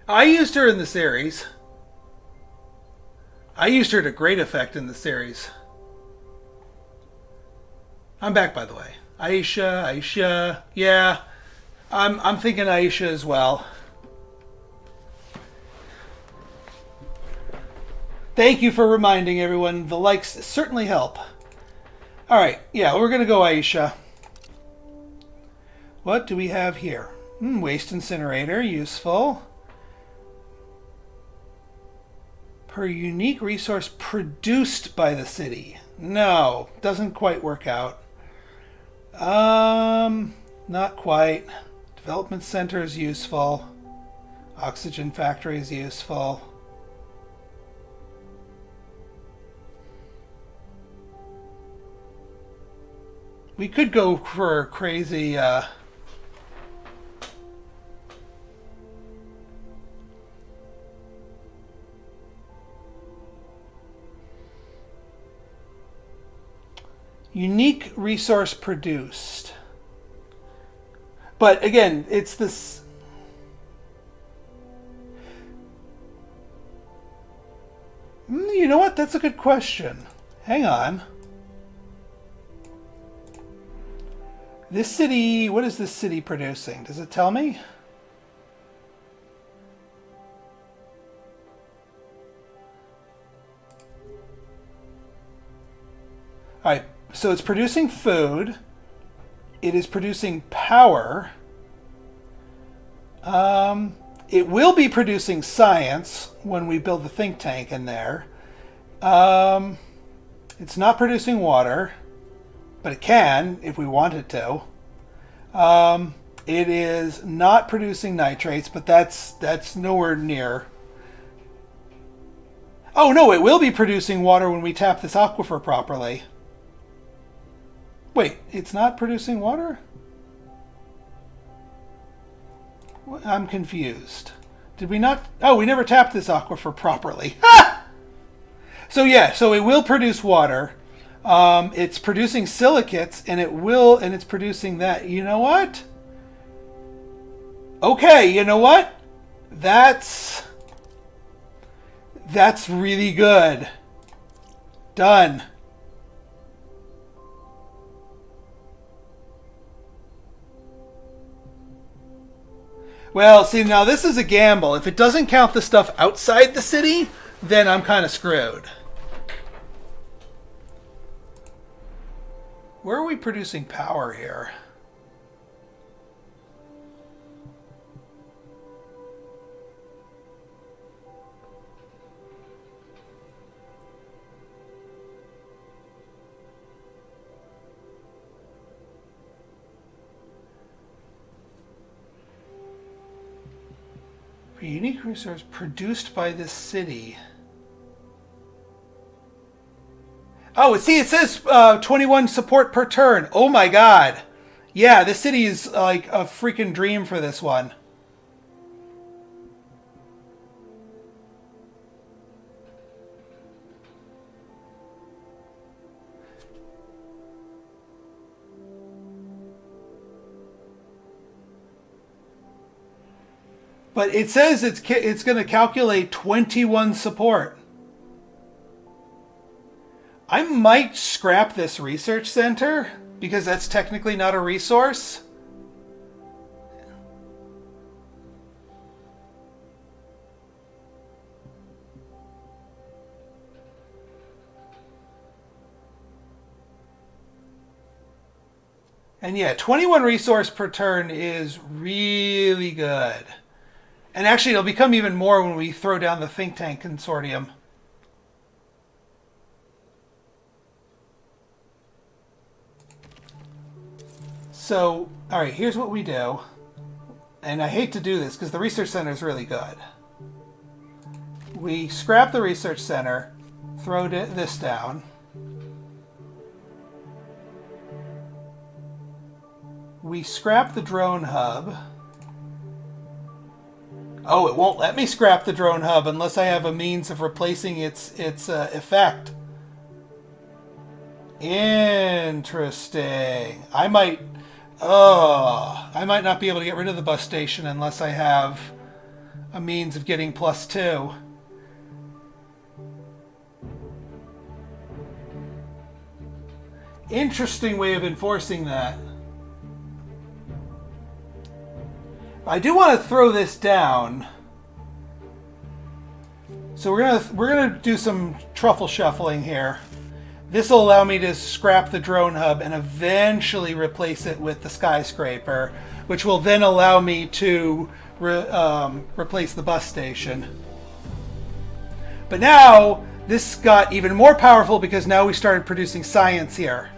I used her in the series. I used her to great effect in the series. I'm back, by the way. Aisha. Yeah, I'm thinking Aisha as well. Thank you for reminding everyone. The likes certainly help. All right, yeah, we're gonna go Aisha. What do we have here? Waste incinerator, useful. Per unique resource produced by the city. No, doesn't quite work out. Not quite. Development center is useful. Oxygen factory is useful. We could go for a crazy unique resource produced. But again, it's this. You know what? That's a good question. Hang on. This city, what is this city producing? Does it tell me? All right, so it's producing food. It is producing power. It will be producing science when we build the think tank in there. It's not producing water, but it can if we want it to. It is not producing nitrates, but that's nowhere near. Oh no, it will be producing water when we tap this aquifer properly. Wait, it's not producing water? I'm confused. Did we not? Oh, we never tapped this aquifer properly. So yeah, so it will produce water. It's producing silicates, and it's producing that. You know what? Okay, you know what? That's really good. Done. Well, see, now this is a gamble. If it doesn't count the stuff outside the city, then I'm kind of screwed. Where are we producing power here? A unique resource produced by this city. Oh, see, it says 21 support per turn. Oh my god. Yeah, this city is like a freaking dream for this one. But it says it's going to calculate 21 support. I might scrap this research center because that's technically not a resource. And yeah, 21 resource per turn is really good. And actually, it'll become even more when we throw down the think tank consortium. So, all right, here's what we do. And I hate to do this because the research center is really good. We scrap the research center, throw this down. We scrap the drone hub. Oh, it won't let me scrap the drone hub unless I have a means of replacing its effect. Interesting. I might not be able to get rid of the bus station unless I have a means of getting +2. Interesting way of enforcing that. I do want to throw this down. So we're gonna do some truffle shuffling here. This will allow me to scrap the drone hub and eventually replace it with the skyscraper, which will then allow me to replace the bus station. But now this got even more powerful because now we started producing science here.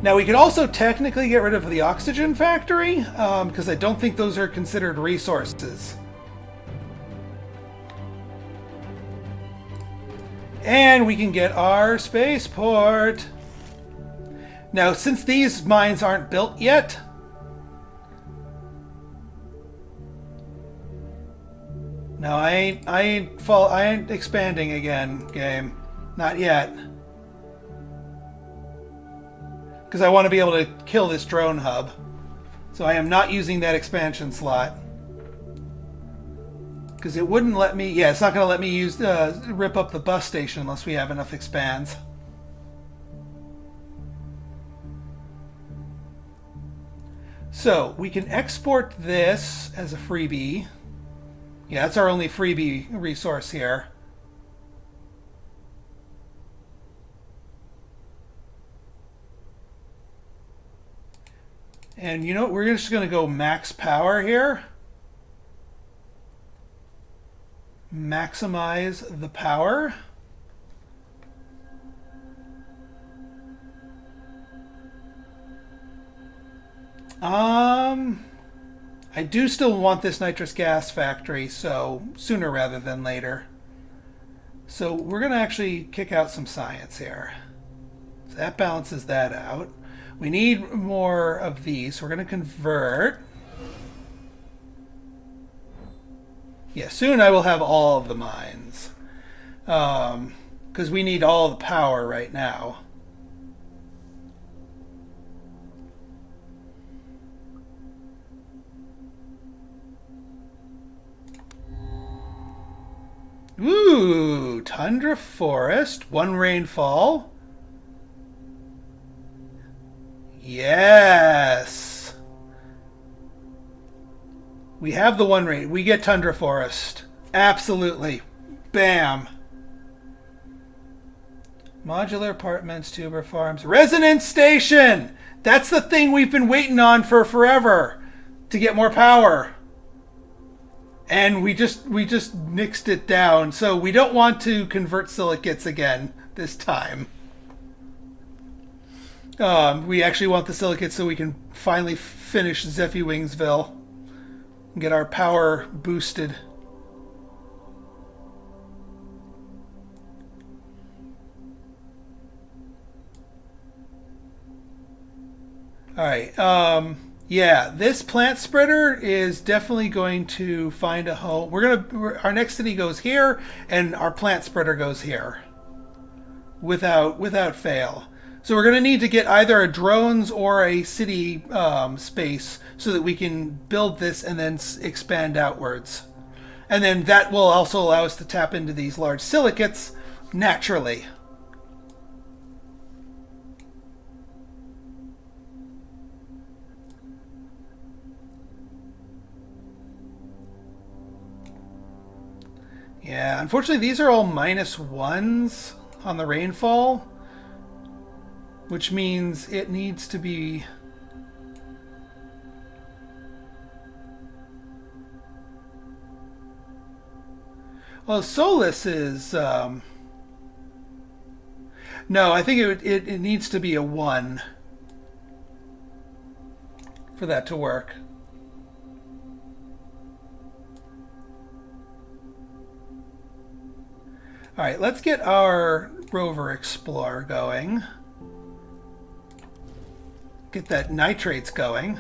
Now we could also technically get rid of the oxygen factory, because I don't think those are considered resources. And we can get our spaceport. Now, since these mines aren't built yet, no, I ain't expanding again, game. Not yet. Because I want to be able to kill this drone hub. So I am not using that expansion slot. Because it wouldn't let me... Yeah, it's not going to let me use rip up the bus station unless we have enough expands. So, we can export this as a freebie. Yeah, that's our only freebie resource here. And you know what? We're just going to go max power here. Maximize the power. I do still want this nitrous gas factory, so sooner rather than later. So we're going to actually kick out some science here. So that balances that out. We need more of these, so we're going to convert. Yeah, soon I will have all of the mines. Because we need all the power right now. Ooh, tundra forest, 1 rainfall. Yes. We have the 1 rain. We get tundra forest. Absolutely. Bam. Modular apartments, tuber farms, resonance station. That's the thing we've been waiting on for forever to get more power. And we just nixed it down. So we don't want to convert silicates again this time. We actually want the silicates so we can finally finish Zeffy Wingsville and get our power boosted. All right. Yeah, this plant spreader is definitely going to find a home. Our next city goes here, and our plant spreader goes here, without fail. So we're going to need to get either a drones or a city space so that we can build this and then expand outwards, and then that will also allow us to tap into these large silicates naturally. Yeah, unfortunately these are all -1s on the rainfall, which means it needs to be... Well, Solus is... No, I think it needs to be a 1 for that to work. All right, let's get our rover explorer going. Get that nitrates going.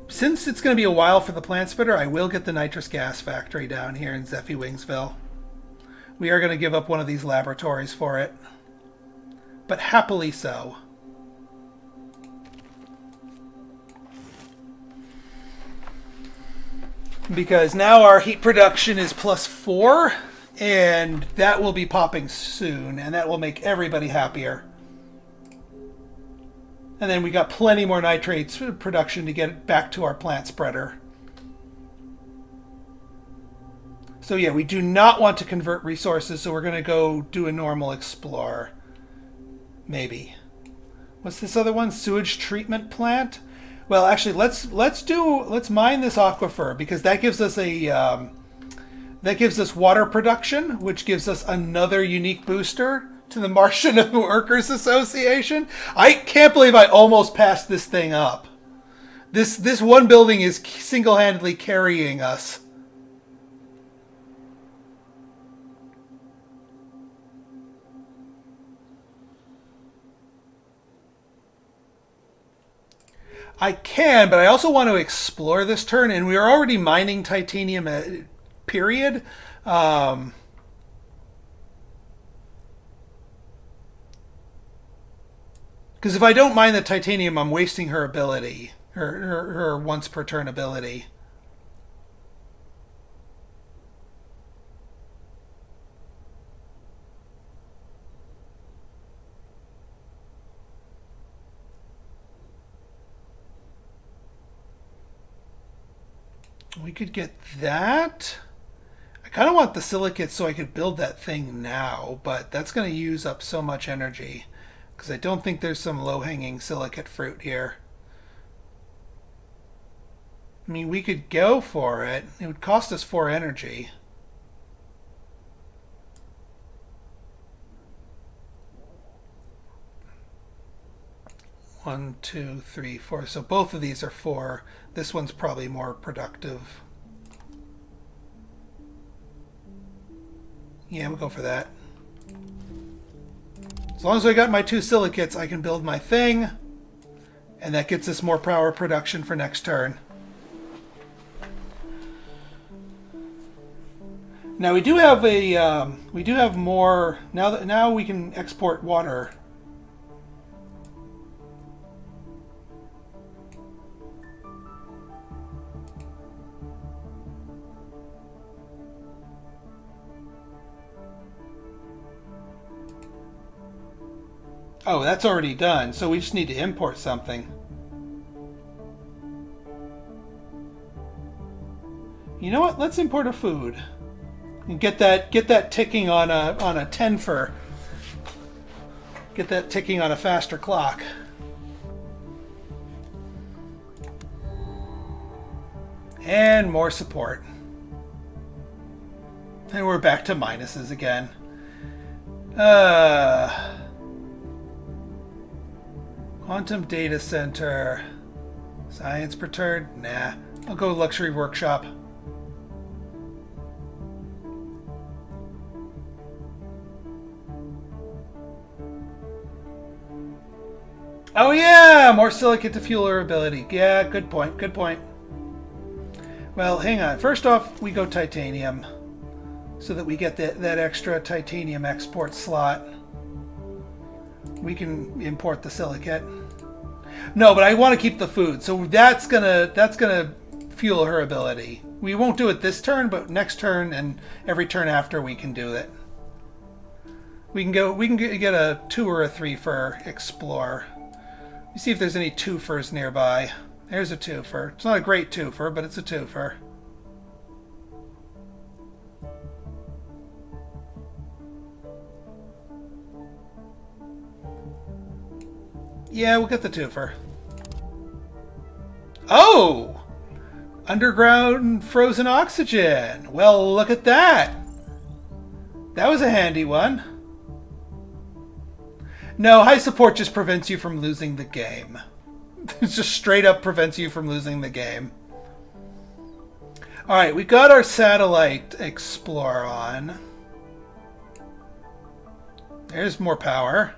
Since it's going to be a while for the plant spreader, I will get the nitrous gas factory down here in Zeffy Wingsville. We are going to give up one of these laboratories for it. But happily so. Because now our heat production is +4, and that will be popping soon, and that will make everybody happier. And then we got plenty more nitrates production to get back to our plant spreader. So yeah, we do not want to convert resources, so we're going to go do a normal explore. Maybe. What's this other one? Sewage treatment plant? Well, actually, let's mine this aquifer, because that gives us water production, which gives us another unique booster to the Martian Workers Association. I can't believe I almost passed this thing up. This one building is single-handedly carrying us. I can, but I also want to explore this turn, and we are already mining titanium, period. Because if I don't mine the titanium, I'm wasting her ability, her once per turn ability. We could get that. I kind of want the silicate so I could build that thing now, but that's going to use up so much energy because I don't think there's some low-hanging silicate fruit here. I mean, we could go for it. It would cost us 4 energy. One, two, three, 4. So both of these are 4. This one's probably more productive. Yeah, we'll go for that. As long as I got my 2 silicates, I can build my thing. And that gets us more power production for next turn. Now we do have more. Now we can export water. Oh, that's already done, so we just need to import something. You know what? Let's import a food and get that ticking on a 10 for. Get that ticking on a faster clock. And more support. And we're back to minuses again. Quantum data center. Science per turn? Nah. I'll go luxury workshop. Oh yeah! More silicate to fuel her ability. Yeah, good point, good point. Well, hang on. First off, we go titanium. So that we get that extra titanium export slot. We can import the silicate. No, but I want to keep the food. So that's gonna fuel her ability. We won't do it this turn, but next turn and every turn after we can do it. We can get a 2 or a 3 for explore. Let me see if there's any 2-fers nearby. There's a 2-fer. It's not a great 2-fer, but it's a 2-fer. Yeah, we'll get the 2-fer. Oh! Underground frozen oxygen. Well, look at that. That was a handy one. No, high support just prevents you from losing the game. It just straight up prevents you from losing the game. Alright, we got our satellite explore on. There's more power.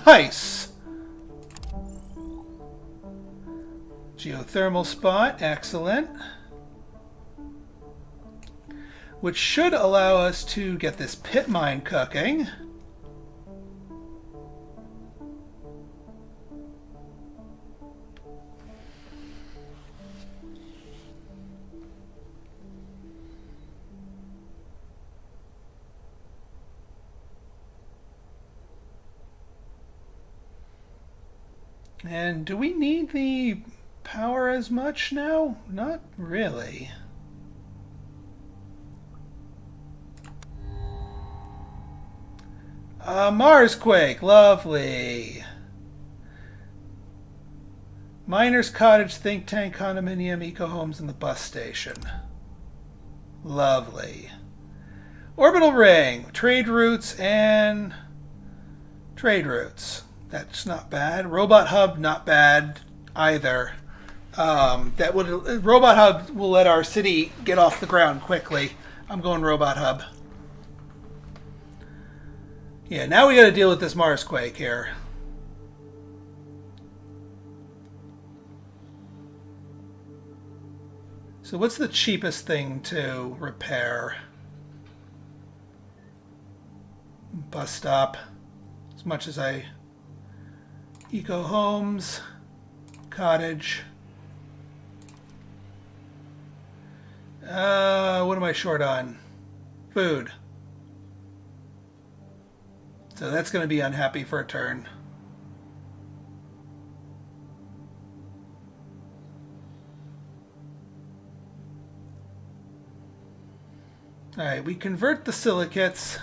Nice! Geothermal spot, excellent. which should allow us to get this pit mine cooking. And do we need the power as much now? Not really. Marsquake, lovely. Miners Cottage, Think Tank, Condominium, Eco Homes, and the bus station. Lovely. Orbital Ring, trade routes, and trade routes. That's not bad. Robot Hub, not bad either. Robot Hub will let our city get off the ground quickly. I'm going Robot Hub. Yeah, now we got to deal with this Marsquake here. So what's the cheapest thing to repair? Bus stop. As much as I... Eco Homes. Cottage. What am I short on? Food. So that's going to be unhappy for a turn. Alright, we convert the silicates.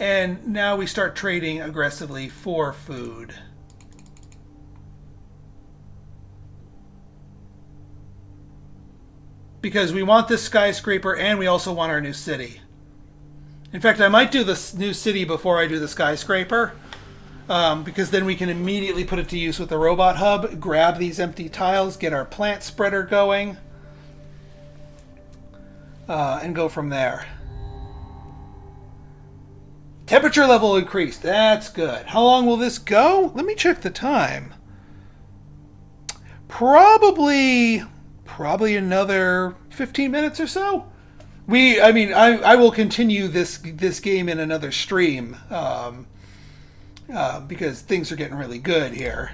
And now we start trading aggressively for food. Because we want this skyscraper and we also want our new city. In fact, I might do this new city before I do the skyscraper. Because then we can immediately put it to use with the robot hub, grab these empty tiles, get our plant spreader going, and go from there. Temperature level increased. That's good. How long will this go? Let me check the time. Probably another 15 minutes or so. I will continue this game in another stream. Because things are getting really good here.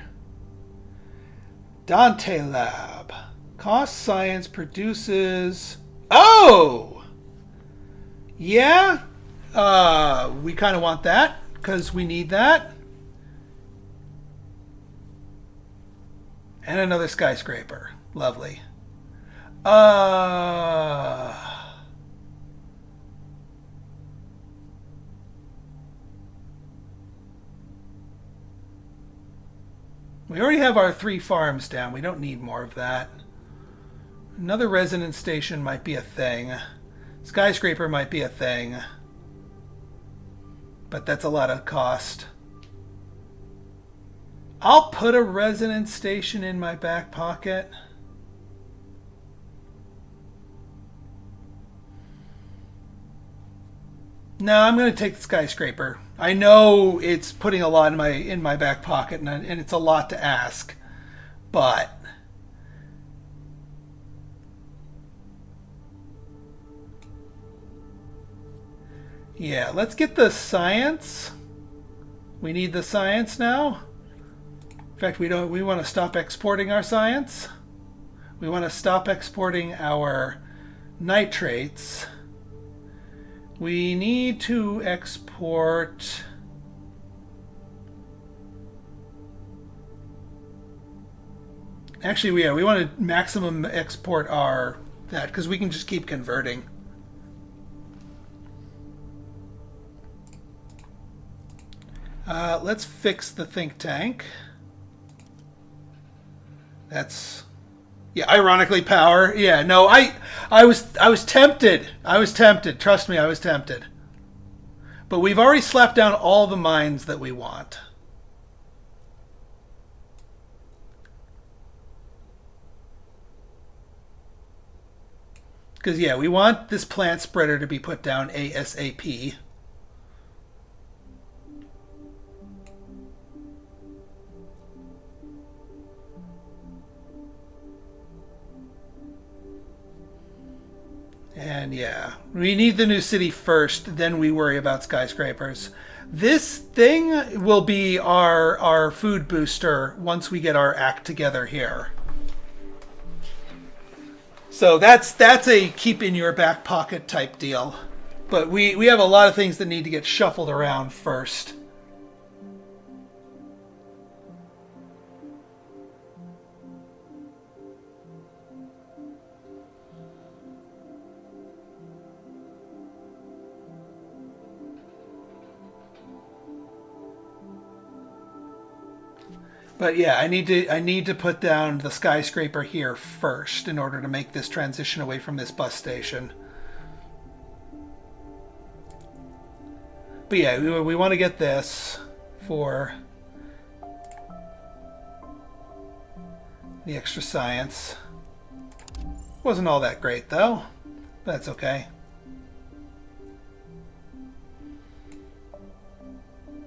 Dante Lab. Cost science produces... Oh! Yeah? We kind of want that, because we need that. And another skyscraper. Lovely. We already have our 3 farms down. We don't need more of that. Another resonance station might be a thing. Skyscraper might be a thing. But that's a lot of cost. I'll put a resonance station in my back pocket. No, I'm going to take the skyscraper. I know it's putting a lot in my back pocket, and it's a lot to ask, but yeah, let's get the science. We need the science now. In fact, we want to stop exporting our science. We want to stop exporting our nitrates. We need to export... Actually, we want to maximum export that, because we can just keep converting. Let's fix the think tank. That's... Yeah, ironically, power. Yeah, no, I was tempted. I was tempted. Trust me, I was tempted. But we've already slapped down all the mines that we want. Because, yeah, we want this plant spreader to be put down ASAP. And yeah, we need the new city first, then we worry about skyscrapers. This thing will be our food booster once we get our act together here. So that's a keep in your back pocket type deal. But we have a lot of things that need to get shuffled around first. But yeah, I need to put down the skyscraper here first in order to make this transition away from this bus station. But yeah, we want to get this for the extra science. Wasn't all that great though. That's okay.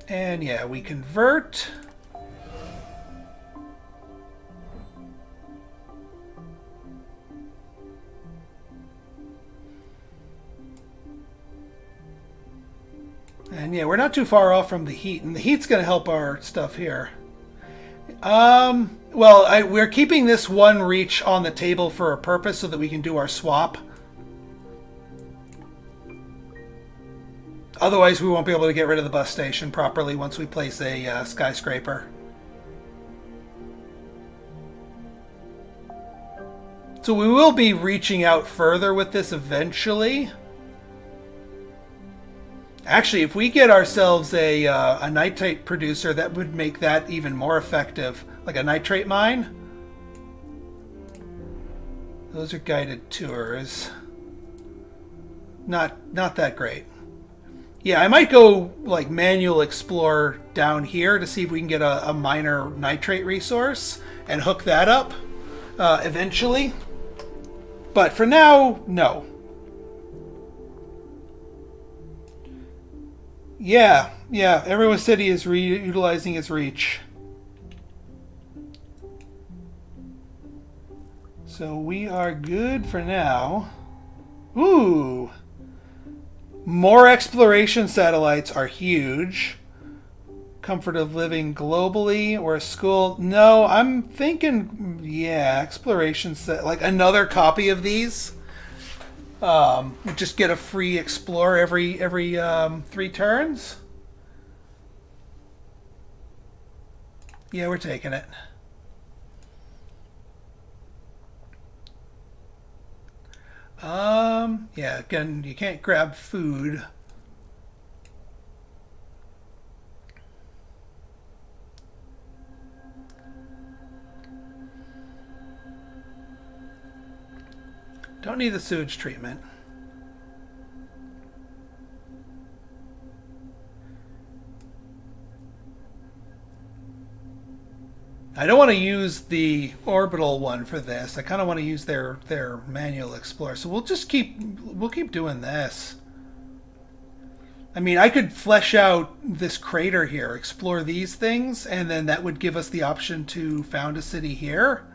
And yeah, we convert. And yeah, we're not too far off from the heat, and the heat's going to help our stuff here. Well, we're keeping this one reach on the table for a purpose so that we can do our swap. Otherwise, we won't be able to get rid of the bus station properly once we place a skyscraper. So we will be reaching out further with this eventually. Actually, if we get ourselves a nitrate producer, that would make that even more effective. Like a nitrate mine. Those are guided tours. Not that great. Yeah, I might go like manual explore down here to see if we can get a minor nitrate resource and hook that up eventually. But for now, no. Yeah, every city is utilizing its reach. So we are good for now. Ooh. More exploration satellites are huge. Comfort of living globally or a school. No, I'm thinking, yeah, exploration set, like another copy of these. We just get a free explore every 3 turns. Yeah, we're taking it. Yeah, again, you can't grab food. Don't need the sewage treatment. I don't want to use the orbital one for this. I kind of want to use their manual explorer. So we'll keep doing this. I mean, I could flesh out this crater here, explore these things, and then that would give us the option to found a city here.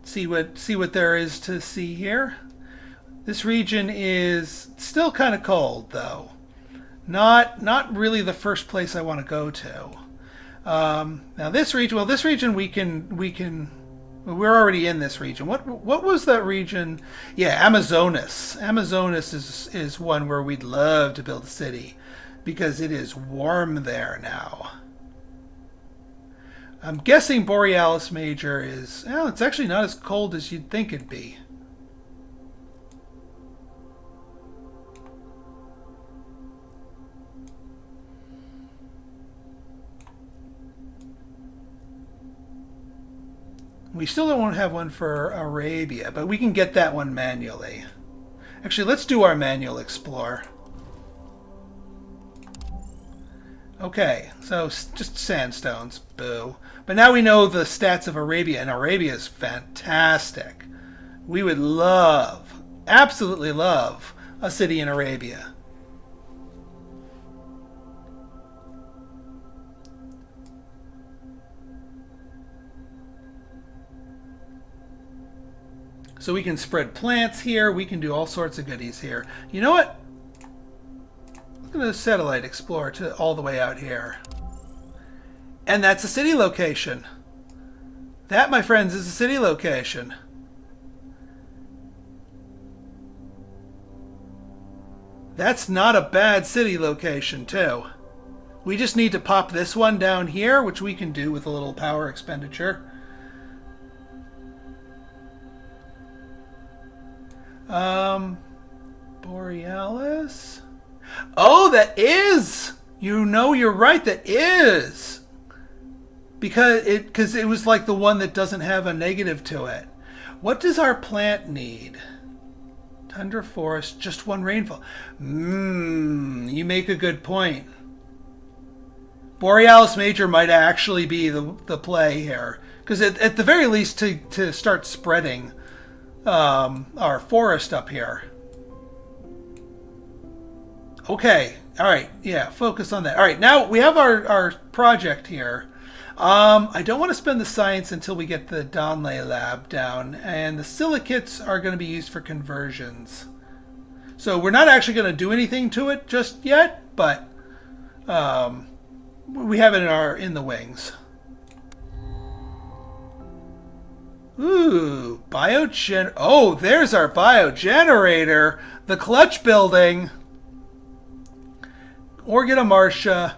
See what there is to see here. This region is still kind of cold though. Not really the first place I want to go to. Now this region we're already in this region. What was that region? Yeah, Amazonas. Amazonas is one where we'd love to build a city because it is warm there now. I'm guessing Borealis Major is, well, it's actually not as cold as you'd think it'd be. We still don't have one for Arabia, but we can get that one manually. Actually, let's do our manual explore. Okay, so just sandstones, boo. But now we know the stats of Arabia, and Arabia is fantastic. We would love, absolutely love, a city in Arabia. So we can spread plants here. We can do all sorts of goodies here. You know what? I'm going to satellite explore to all the way out here. And that's a city location. That, my friends, is a city location. That's not a bad city location, too. We just need to pop this one down here, which we can do with a little power expenditure. Borealis. Oh, that is! You know, you're right, that is! Because it was like the one that doesn't have a negative to it. What does our plant need? Tundra forest, just one rainfall. You make a good point. Borealis Major might actually be the play here. Because at the very least, to start spreading our forest up here. Okay, alright, yeah, focus on that. Alright, now we have our project here. I don't want to spend the science until we get the Asteroid Lab down, and the silicates are going to be used for conversions. So we're not actually going to do anything to it just yet, but we have it in the wings. Ooh, biogen. Oh, there's our biogenerator, the clutch building. Or get a Martia,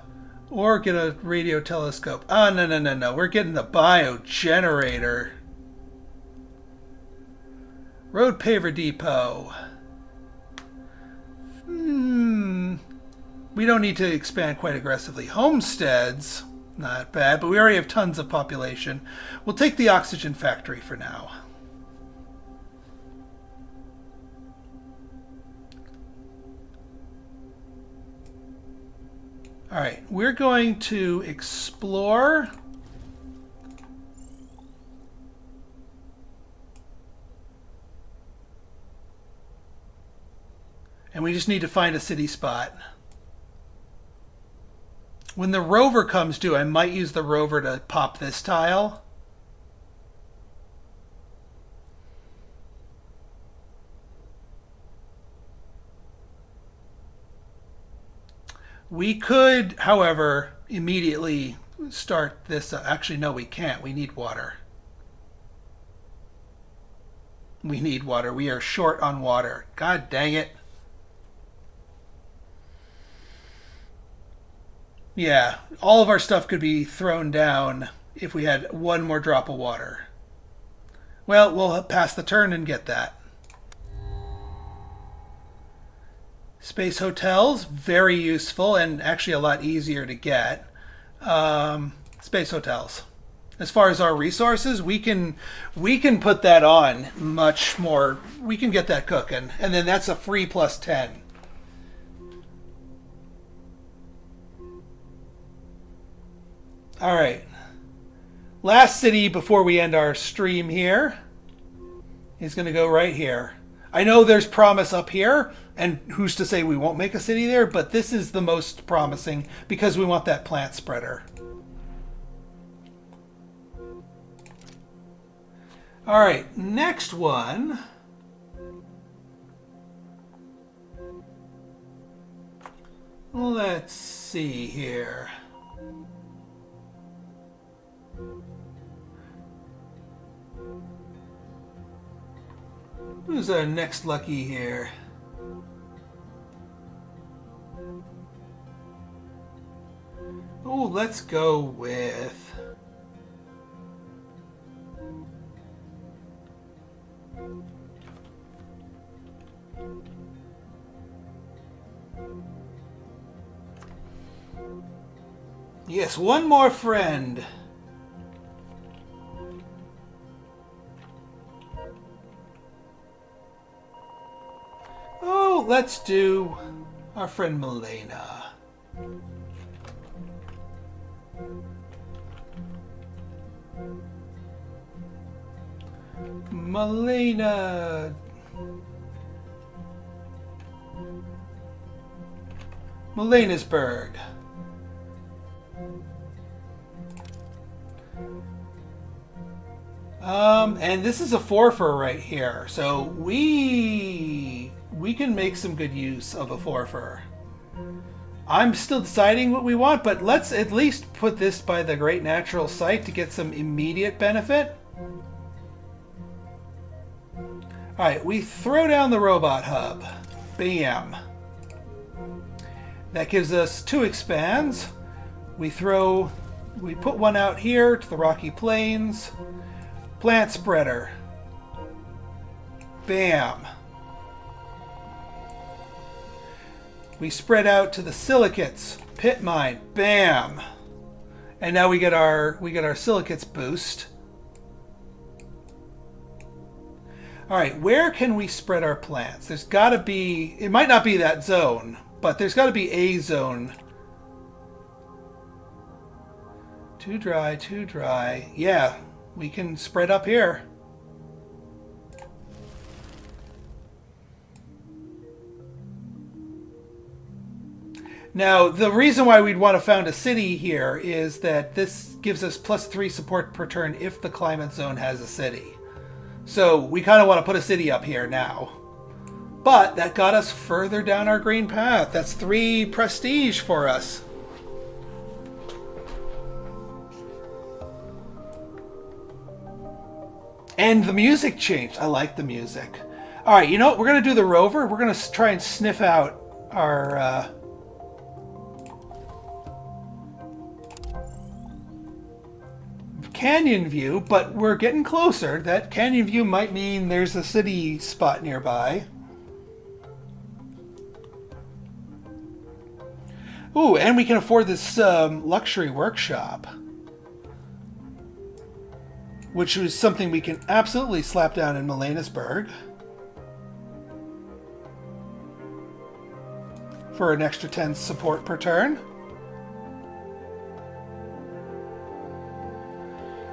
or get a radio telescope. Oh, no. We're getting the biogenerator. Road paver depot. We don't need to expand quite aggressively. Homesteads, not bad, but we already have tons of population. We'll take the oxygen factory for now. All right, we're going to explore. And we just need to find a city spot. When the rover comes due, I might use the rover to pop this tile. We could, however, immediately start this. Actually, no, we can't. We need water. We need water. We are short on water. God dang it. Yeah, all of our stuff could be thrown down if we had one more drop of water. Well, we'll pass the turn and get that. Space hotels, very useful and actually a lot easier to get. Space hotels. As far as our resources, we can put that on much more. We can get that cooking, and then that's a free plus 10. All right. Last city before we end our stream here is going to go right here. I know there's promise up here, and who's to say we won't make a city there, but this is the most promising because we want that plant spreader. All right, next one. Let's see here. Who's our next lucky here? Oh, let's go with... Yes, one more friend. Oh, let's do our friend Milena. Milena. Melena's-burg. And this is a forfer right here, so we can make some good use of a forfer. I'm still deciding what we want, but let's at least put this by the Great Natural Site to get some immediate benefit. Alright, we throw down the robot hub. Bam. That gives us 2 expands. We put one out here to the Rocky Plains. Plant spreader. Bam. We spread out to the silicates. Pit mine. Bam. And now we get our silicates boost. All right, where can we spread our plants? There's got to be, it might not be that zone, but there's got to be a zone. Too dry, too dry. Yeah, we can spread up here. Now, the reason why we'd want to found a city here is that this gives us +3 support per turn if the climate zone has a city. So we kind of want to put a city up here now. But that got us further down our green path. That's 3 prestige for us. And the music changed. I like the music. All right, you know what? We're going to do the rover. We're going to try and sniff out our... canyon view, but we're getting closer. That canyon view might mean there's a city spot nearby. Ooh, and we can afford this luxury workshop, which is something we can absolutely slap down in Melanisburg for an extra 10 support per turn.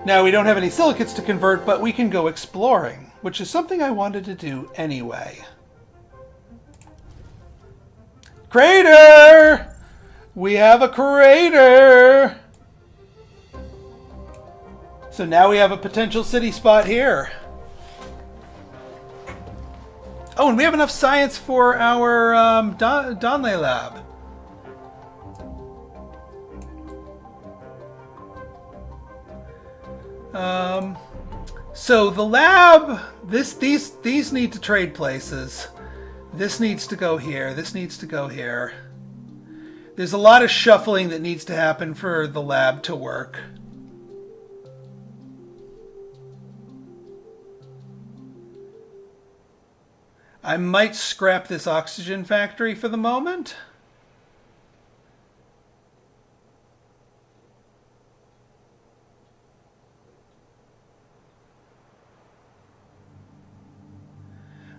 Now, we don't have any silicates to convert, but we can go exploring, which is something I wanted to do anyway. Crater! We have a crater! So now we have a potential city spot here. Oh, and we have enough science for our Donley Lab. So the lab, these need to trade places. This needs to go here. This needs to go here. There's a lot of shuffling that needs to happen for the lab to work. I might scrap this oxygen factory for the moment.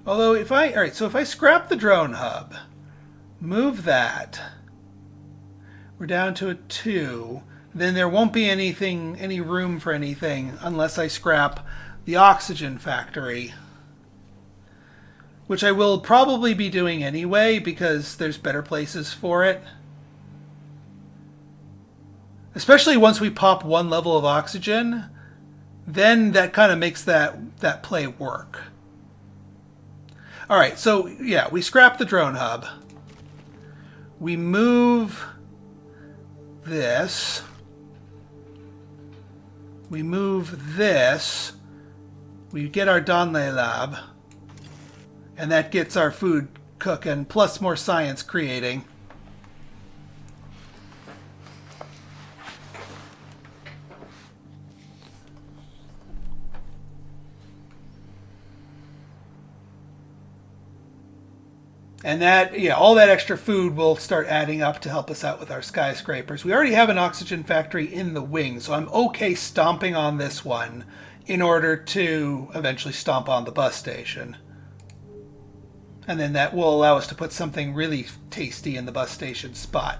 Although if I scrap the drone hub, move that, we're down to a 2, then there won't be any room for anything unless I scrap the oxygen factory, which I will probably be doing anyway because there's better places for it. Especially once we pop 1 level of oxygen, then that kind of makes that play work. All right, so yeah, we scrap the drone hub. We move this. We move this. We get our Donley Lab. And that gets our food cooking, plus more science creating. And that, yeah, all that extra food will start adding up to help us out with our skyscrapers. We already have an oxygen factory in the wing, so I'm okay stomping on this one in order to eventually stomp on the bus station. And then that will allow us to put something really tasty in the bus station spot.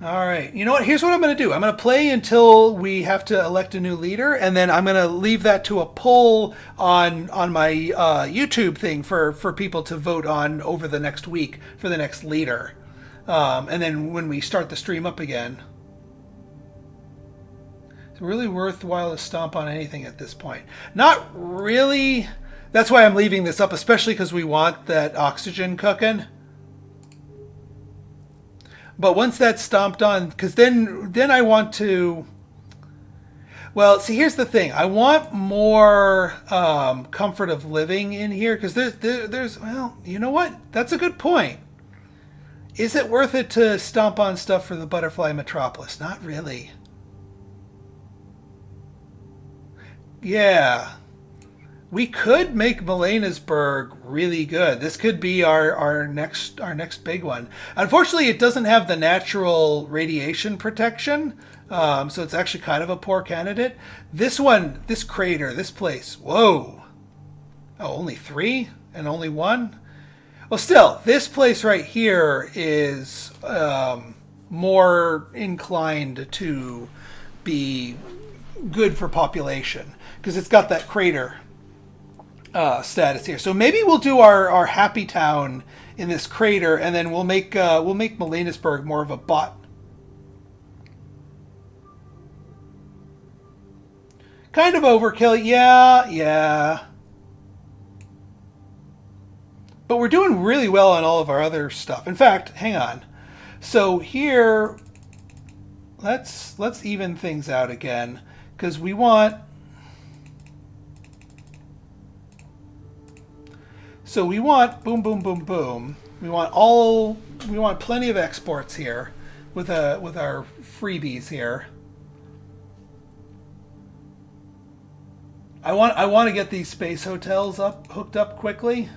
All right, you know what? Here's what I'm going to do. I'm going to play until we have to elect a new leader, and then I'm going to leave that to a poll on my YouTube thing for people to vote on over the next week for the next leader. And then when we start the stream up again. It's really worthwhile to stomp on anything at this point. Not really. That's why I'm leaving this up, especially because we want that oxygen cooking. But once that's stomped on, because then I want to... Well, see, here's the thing. I want more comfort of living in here, because there's, well, you know what? That's a good point. Is it worth it to stomp on stuff for the Butterfly Metropolis? Not really. Yeah. We could make Melenarsburg really good. This could be our next big one. Unfortunately, it doesn't have the natural radiation protection, so it's actually kind of a poor candidate. This one, this crater, this place, whoa. Oh, only 3 and only 1? Well, still, this place right here is more inclined to be good for population because it's got that crater status here. So maybe we'll do our happy town in this crater, and then we'll make Melenarsburg more of a bot. Kind of overkill, yeah. But we're doing really well on all of our other stuff. In fact, hang on. So here, let's even things out again, because we want. So we want boom, boom, boom, boom. We want plenty of exports here with our freebies here. I want to get these space hotels hooked up quickly.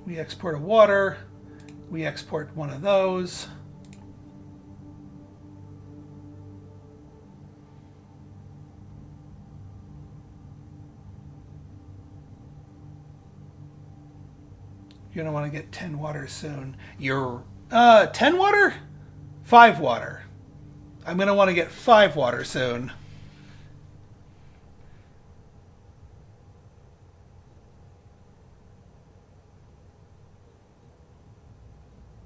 We export a water. We export one of those. You're going to want to get 10 water soon. You're 10 water? 5 water. I'm going to want to get 5 water soon.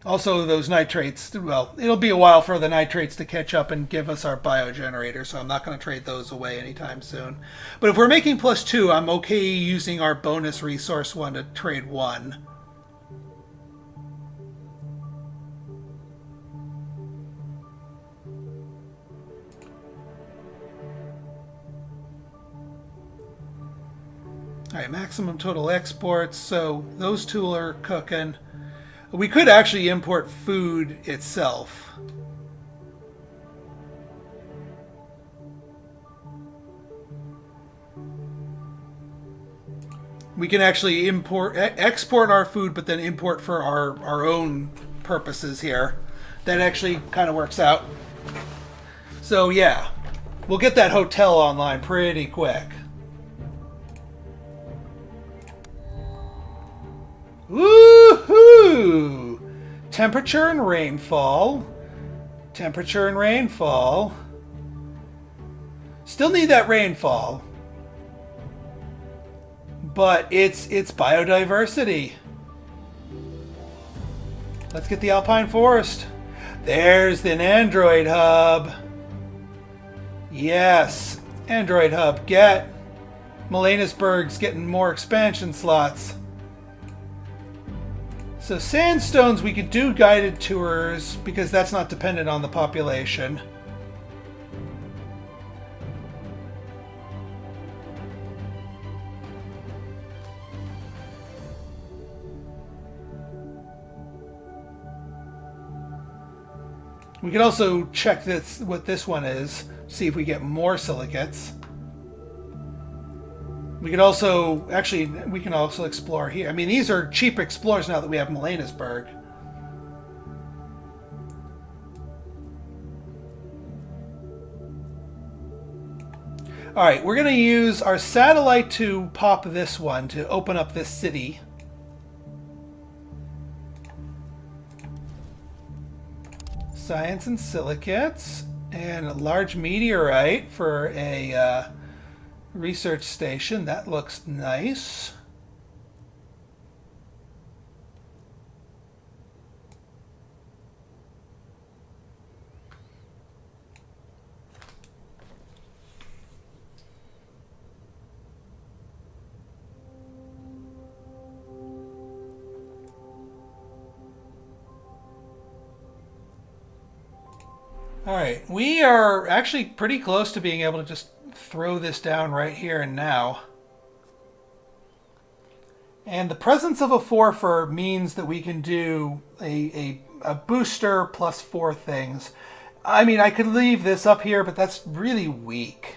Also, those nitrates, well, it'll be a while for the nitrates to catch up and give us our biogenerator, so I'm not going to trade those away anytime soon. But if we're making +2, I'm okay using our bonus resource one to trade 1. All right, maximum total exports, so those 2 are cooking. We could actually import food itself. We can actually export our food, but then import for our own purposes here. That actually kind of works out. So yeah, we'll get that hotel online pretty quick. Woohoo! Temperature and rainfall. Temperature and rainfall. Still need that rainfall. But it's biodiversity. Let's get the Alpine Forest. There's an Android hub. Yes. Android hub. Get. Melenarsburg's getting more expansion slots. So sandstones, we could do guided tours because that's not dependent on the population. We could also check this, what this one is, see if we get more silicates. We could also, actually, we can also explore here. I mean, these are cheap explorers now that we have Melenarsburg. All right, we're going to use our satellite to pop this one to open up this city. Science and silicates. And a large meteorite for a research station. That looks nice. All right, we are actually pretty close to being able to just throw this down right here and now. And the presence of a forfer means that we can do a booster plus 4 things. I mean, I could leave this up here, but that's really weak,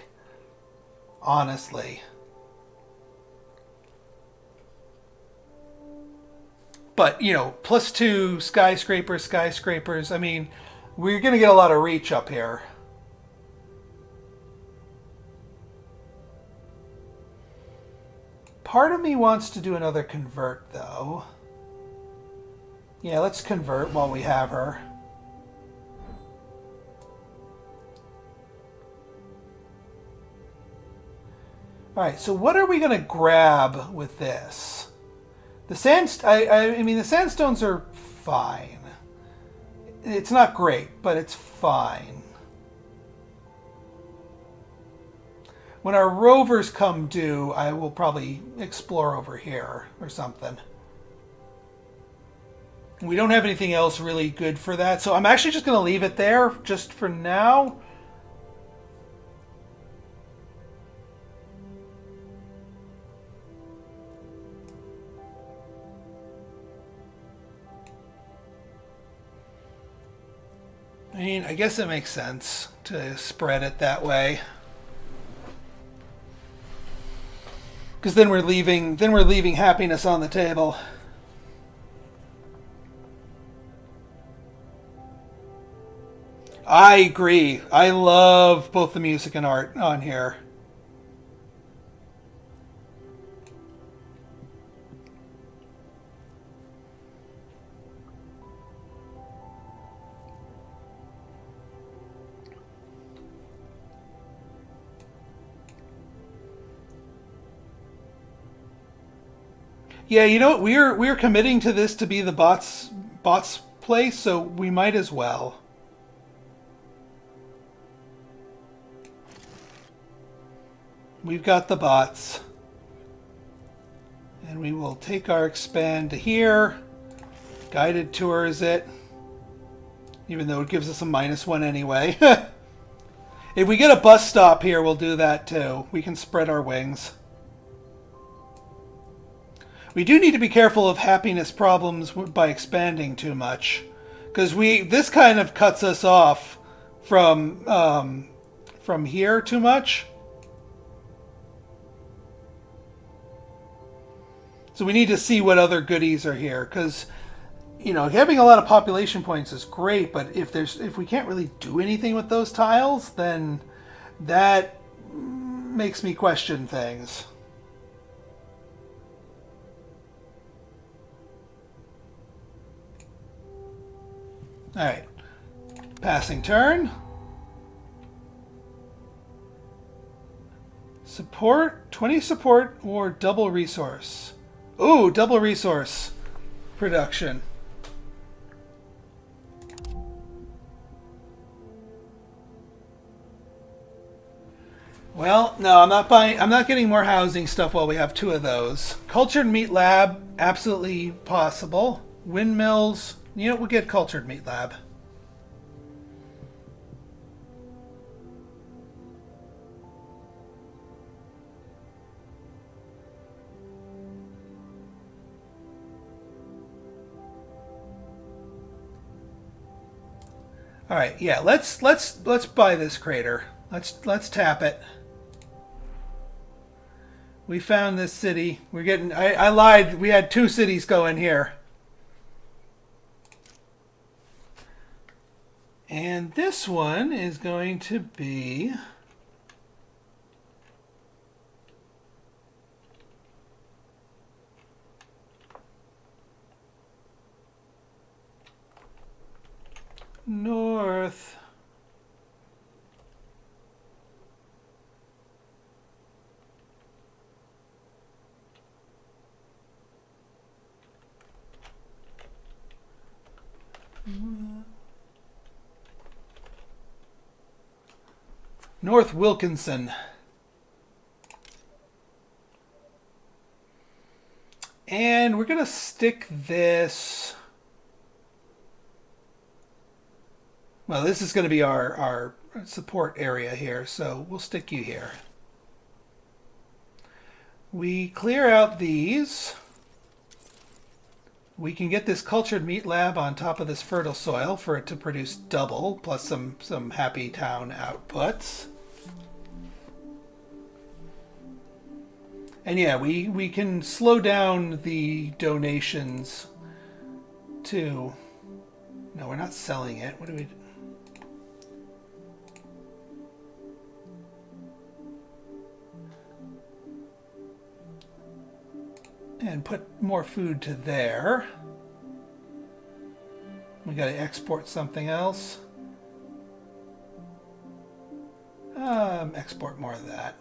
honestly. But, you know, plus 2 skyscrapers. I mean, we're going to get a lot of reach up here. Part of me wants to do another convert, though. Yeah, let's convert while we have her. All right, so what are we going to grab with this? I mean, the sandstones are fine. It's not great, but it's fine. When our rovers come due, I will probably explore over here or something. We don't have anything else really good for that, so I'm actually just going to leave it there just for now. I mean, I guess it makes sense to spread it that way. Because then we're leaving happiness on the table. I agree. I love both the music and art on here. Yeah, you know what? We're committing to this to be the bots place, so we might as well. We've got the bots. And we will take our expand to here. Guided tours it. Even though it gives us a -1 anyway. If we get a bus stop here, we'll do that too. We can spread our wings. We do need to be careful of happiness problems by expanding too much, because this kind of cuts us off from here too much. So we need to see what other goodies are here, because you know, having a lot of population points is great, but if we can't really do anything with those tiles, then that makes me question things. All right, passing turn. Support, 20 support or double resource. Ooh, double resource production. Well, no, I'm not getting more housing stuff while we have 2 of those. Cultured meat lab, absolutely possible. Windmills. You know, we'll get cultured meat lab. All right, yeah, let's buy this crater. Let's tap it. We found this city. We're getting. I lied. We had 2 cities going here. And this one is going to be north. North Wilkinson. And we're going to stick this... Well, this is going to be our support area here, so we'll stick you here. We clear out these. We can get this cultured meat lab on top of this fertile soil for it to produce double, plus some happy town outputs. And yeah, we can slow down the donations to... No, we're not selling it. What do we do? And put more food to there. We got to export something else. Export more of that.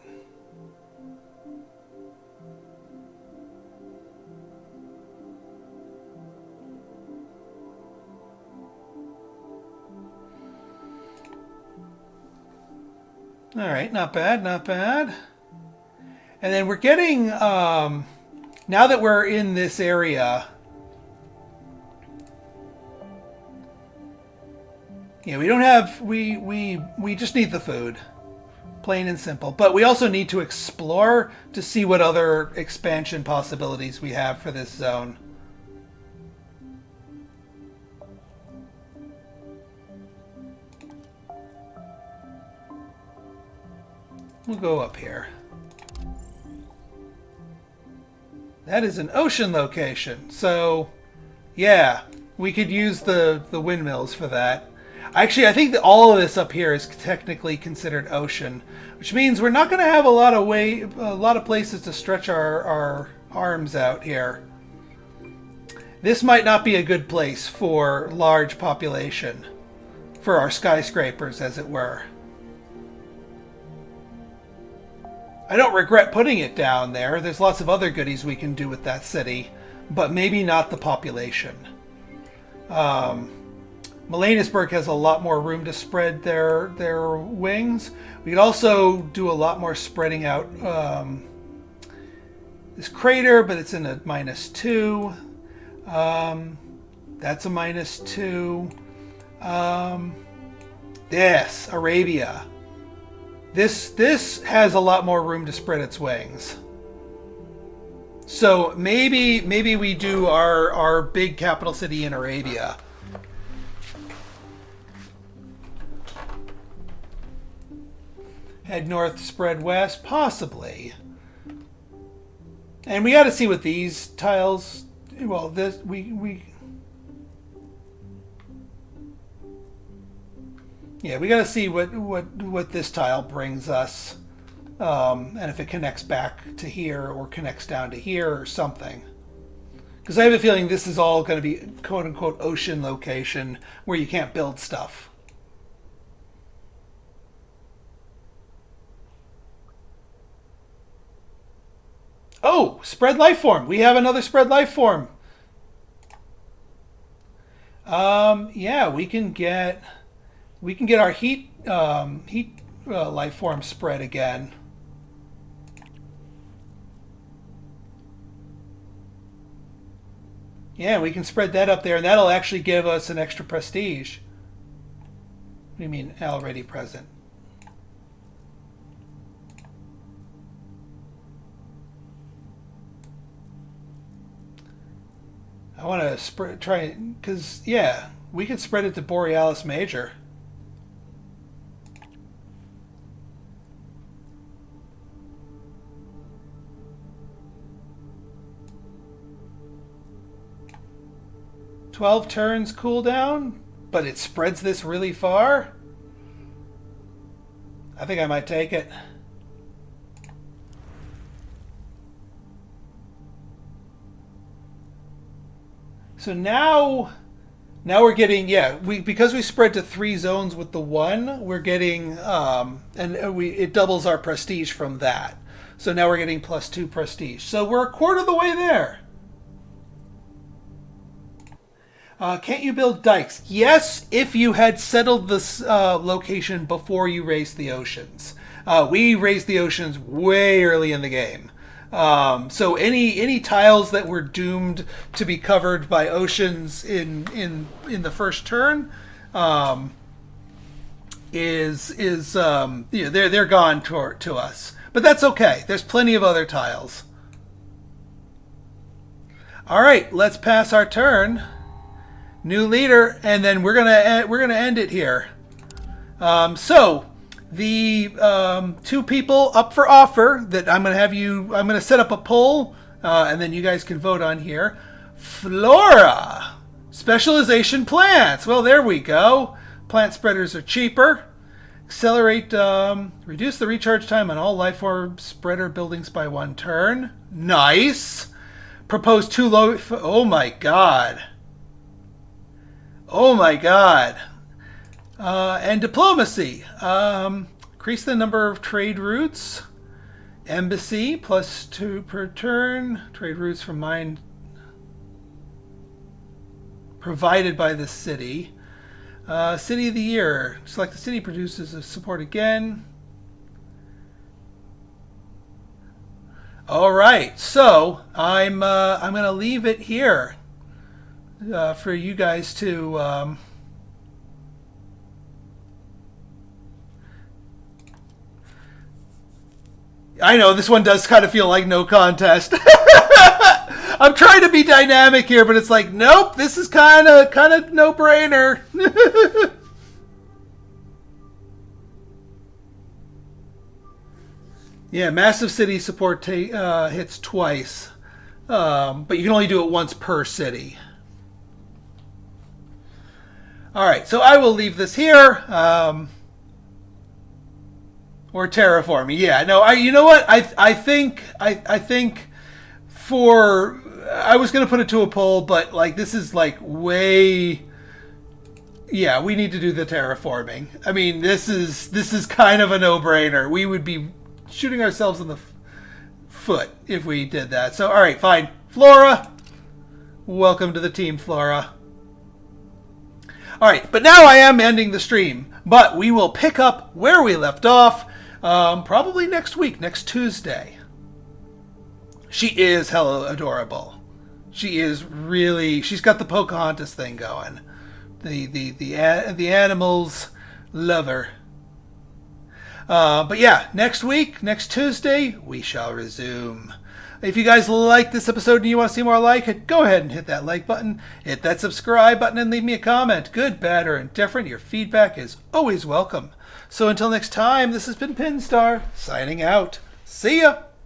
All right, not bad, not bad. And then we're getting, now that we're in this area, yeah, we don't have, we just need the food, plain and simple. But we also need to explore to see what other expansion possibilities we have for this zone. We'll go up here. That is an ocean location. So, yeah, we could use the windmills for that. Actually, I think that all of this up here is technically considered ocean, which means we're not going to have a lot of places to stretch our arms out here. This might not be a good place for large population, for our skyscrapers, as it were. I don't regret putting it down there. There's lots of other goodies we can do with that city, but maybe not the population. Melanisburg has a lot more room to spread their wings. We could also do a lot more spreading out this crater, but it's in a -2. That's a -2. Yes, Arabia. This has a lot more room to spread its wings. So maybe we do our big capital city in Arabia. Head north, spread west, possibly. And we got to see what these tiles. Well, this yeah, we got to see what this tile brings us, and if it connects back to here or connects down to here or something. Because I have a feeling this is all going to be quote unquote ocean location where you can't build stuff. Oh, spread life form. We have another spread life form. Yeah, we can get our heat life form spread again. Yeah, we can spread that up there, and that'll actually give us an extra prestige. What do you mean already present? I want to try because yeah, we could spread it to Borealis Major. "12 turns cooldown, but it spreads this really far." I think I might take it. So now we're getting, yeah, because we spread to 3 zones with the 1, we're getting it doubles our prestige from that. So now we're getting +2 prestige. So we're a quarter of the way there. Can't you build dikes? Yes, if you had settled this location before you raised the oceans. We raised the oceans way early in the game. So any tiles that were doomed to be covered by oceans in the first turn they're gone to us. But that's okay. There's plenty of other tiles. All right, let's pass our turn. New leader, and then we're gonna end it here. So the two people up for offer that I'm gonna set up a poll, and then you guys can vote on here. Flora, specialization plants. Well, there we go. Plant spreaders are cheaper. Accelerate, reduce the recharge time on all life orb spreader buildings by 1 turn. Nice. Propose 2 low. Oh my god. Oh my god. And diplomacy. Increase the number of trade routes. Embassy, +2 per turn. Trade routes from mine provided by the city. City of the year. Select the city, produces a support again. All right, so I'm gonna leave it here for you guys to I know this one does kind of feel like no contest. I'm trying to be dynamic here, but it's like, nope, this is kind of no brainer. Yeah, massive city support hits twice, but you can only do it once per city. All right, so I will leave this here. Or terraforming. Yeah, no, you know what? I think for I was gonna put it to a poll, but like this is like way. Yeah, we need to do the terraforming. I mean, this is kind of a no-brainer. We would be shooting ourselves in the foot if we did that. So, all right, fine. Flora, welcome to the team, Flora. All right, but now I am ending the stream, but we will pick up where we left off probably next week, next Tuesday. She is hella adorable. She is really. She's got the Pocahontas thing going. The animals love her. But yeah, next week, next Tuesday, we shall resume. If you guys like this episode and you want to see more like it, go ahead and hit that like button, hit that subscribe button, and leave me a comment. Good, bad, or indifferent, your feedback is always welcome. So until next time, this has been Pinstar, signing out. See ya!